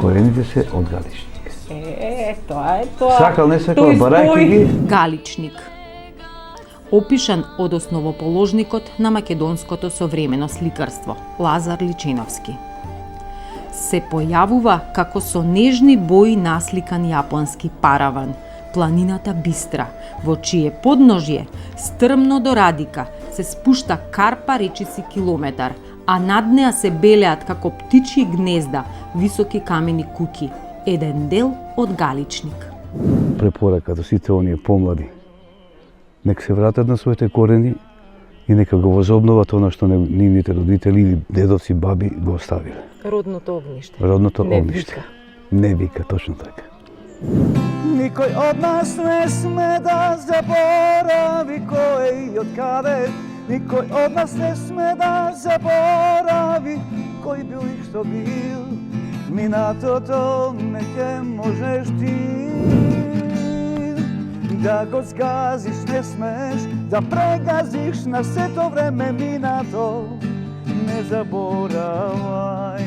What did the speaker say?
Корените се од Галичник. Тоа е тоа. Сакал, не сакал, барајќи ги. Галичник. Опишан од основоположникот на македонското современо сликарство, Лазар Личиновски. Се појавува како со нежни бои насликан јапонски параван, планината Бистра, во чие подножје, стрмно до Радика, се спушта карпа речиси километар, а над неа се белеат како птичји гнезда, високи камени куќи, еден дел од Галичник. Препорака до сите оние помлади. Нека се вратат на своите корени и нека го возобноват она што нивните родители или дедовци, баби го оставиле. Родното огниште. Родното Не огниште. вика. Не вика, точно така. Никој од нас не сме да заборави кој и од каде. Никој од нас не сме да заборави кој бил и што бил. Минатото не ќе можеш ти да го згазиш, не смеш да прегазиш на сето време минато. Не заборавај.